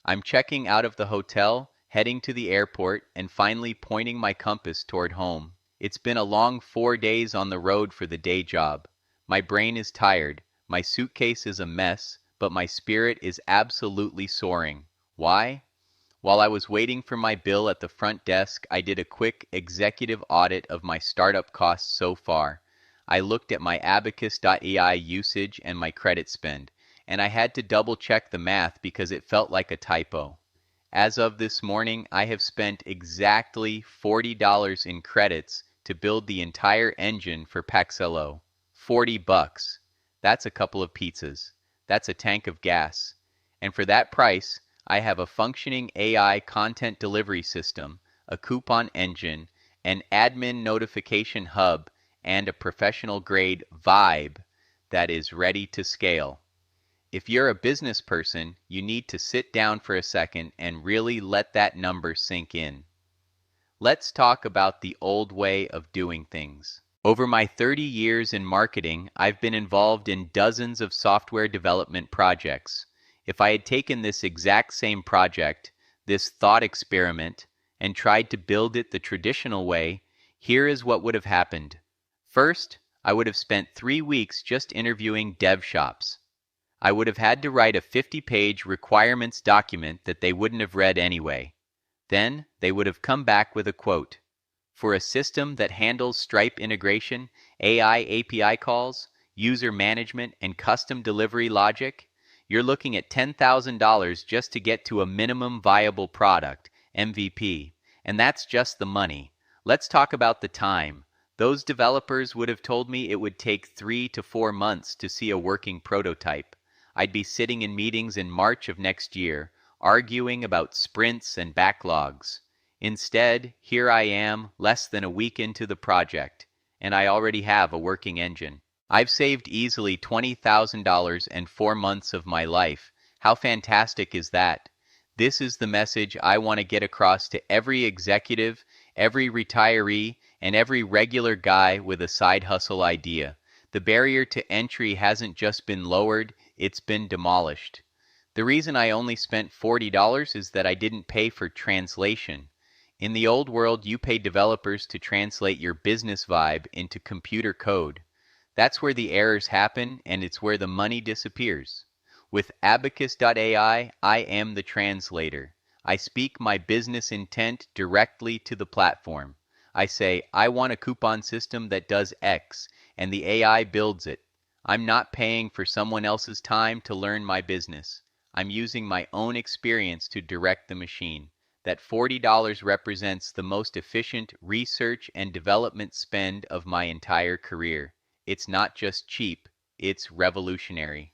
I'm checking out of the hotel, heading to the airport, and finally pointing my compass toward home. It's been a long 4 days on the road for the day job. My brain is tired, my suitcase is a mess, but my spirit is absolutely soaring. Why? While I was waiting for my bill at the front desk, I did a quick executive audit of my startup costs so far. I looked at my Abacus.ai usage and my credit spend, and I had to double check the math because it felt like a typo. As of this morning, I have spent exactly $40 in credits to build the entire engine for Paxelo. $40. That's a couple of pizzas. That's a tank of gas. And for that price, I have a functioning AI content delivery system, a coupon engine, an admin notification hub, and a professional-grade vibe that is ready to scale. If you're a business person, you need to sit down for a second and really let that number sink in. Let's talk about the old way of doing things. Over my 30 years in marketing, I've been involved in dozens of software development projects. If I had taken this exact same project, this thought experiment, and tried to build it the traditional way, here is what would have happened. First, I would have spent 3 weeks just interviewing dev shops. I would have had to write a 50-page requirements document that they wouldn't have read anyway. Then, they would have come back with a quote. For a system that handles Stripe integration, AI API calls, user management, and custom delivery logic, you're looking at $10,000 just to get to a minimum viable product, MVP. And that's just the money. Let's talk about the time. Those developers would have told me it would take 3 to 4 months to see a working prototype. I'd be sitting in meetings in March of next year, arguing about sprints and backlogs. Instead, here I am, less than a week into the project, and I already have a working engine. I've saved easily $20,000 and 4 months of my life. How fantastic is that? This is the message I want to get across to every executive, every retiree, and every regular guy with a side hustle idea. The barrier to entry hasn't just been lowered, it's been demolished. The reason I only spent $40 is that I didn't pay for translation. In the old world, you pay developers to translate your business vibe into computer code. That's where the errors happen, and it's where the money disappears. With Abacus.ai, I am the translator. I speak my business intent directly to the platform. I say, I want a coupon system that does X, and the AI builds it. I'm not paying for someone else's time to learn my business. I'm using my own experience to direct the machine. That $40 represents the most efficient research and development spend of my entire career. It's not just cheap, it's revolutionary.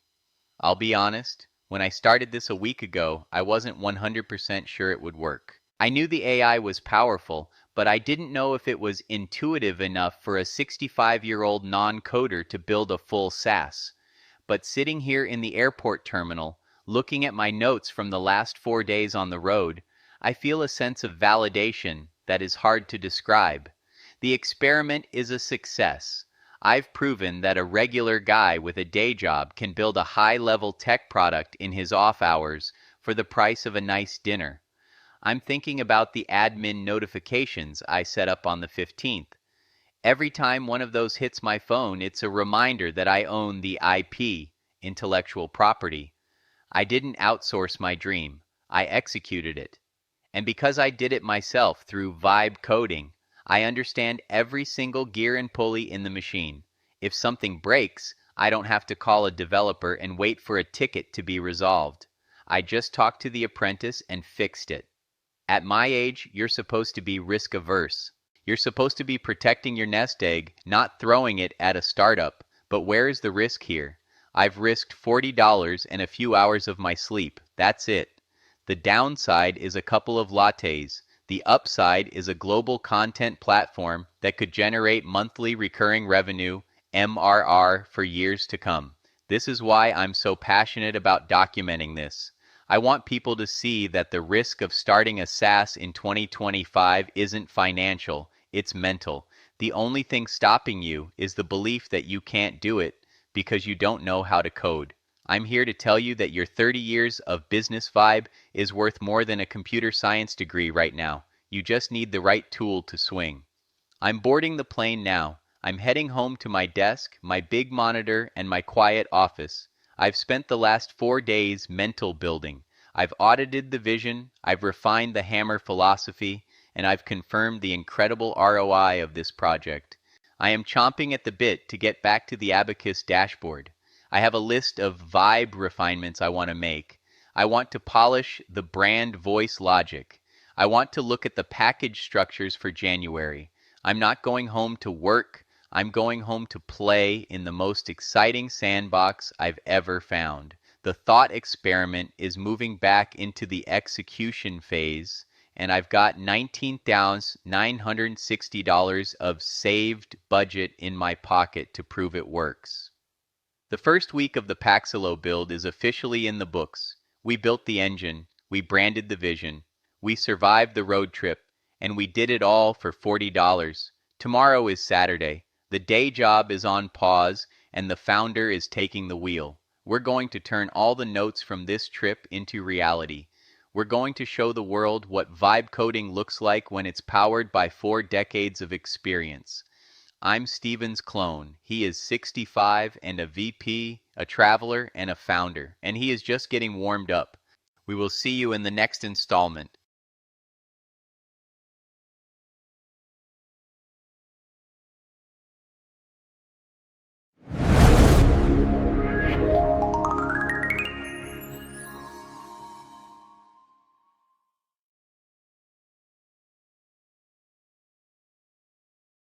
I'll be honest, when I started this a week ago, I wasn't 100% sure it would work. I knew the AI was powerful, but I didn't know if it was intuitive enough for a 65-year-old non-coder to build a full SaaS. But sitting here in the airport terminal, looking at my notes from the last 4 days on the road, I feel a sense of validation that is hard to describe. The experiment is a success. I've proven that a regular guy with a day job can build a high-level tech product in his off hours for the price of a nice dinner. I'm thinking about the admin notifications I set up on the 15th. Every time one of those hits my phone, it's a reminder that I own the IP, intellectual property. I didn't outsource my dream. I executed it. And because I did it myself through vibe coding, I understand every single gear and pulley in the machine. If something breaks, I don't have to call a developer and wait for a ticket to be resolved. I just talked to the apprentice and fixed it. At my age, you're supposed to be risk-averse. You're supposed to be protecting your nest egg, not throwing it at a startup. But where is the risk here? I've risked $40 and a few hours of my sleep. That's it. The downside is a couple of lattes. The upside is a global content platform that could generate monthly recurring revenue, MRR, for years to come. This is why I'm so passionate about documenting this. I want people to see that the risk of starting a SaaS in 2025 isn't financial, it's mental. The only thing stopping you is the belief that you can't do it because you don't know how to code. I'm here to tell you that your 30 years of business vibe is worth more than a computer science degree right now. You just need the right tool to swing. I'm boarding the plane now. I'm heading home to my desk, my big monitor, and my quiet office. I've spent the last 4 days mental building. I've audited the vision, I've refined the hammer philosophy, and I've confirmed the incredible ROI of this project. I am chomping at the bit to get back to the Abacus dashboard. I have a list of vibe refinements I want to make. I want to polish the brand voice logic. I want to look at the package structures for January. I'm not going home to work. I'm going home to play in the most exciting sandbox I've ever found. The thought experiment is moving back into the execution phase, and I've got $19,960 of saved budget in my pocket to prove it works. The first week of the Paxelo build is officially in the books. We built the engine, we branded the vision, we survived the road trip, and we did it all for $40. Tomorrow is Saturday. The day job is on pause, and the founder is taking the wheel. We're going to turn all the notes from this trip into reality. We're going to show the world what vibe coding looks like when it's powered by 4 decades of experience. I'm Steven's clone. He is 65 and a VP, a traveler, and a founder, and he is just getting warmed up. We will see you in the next installment.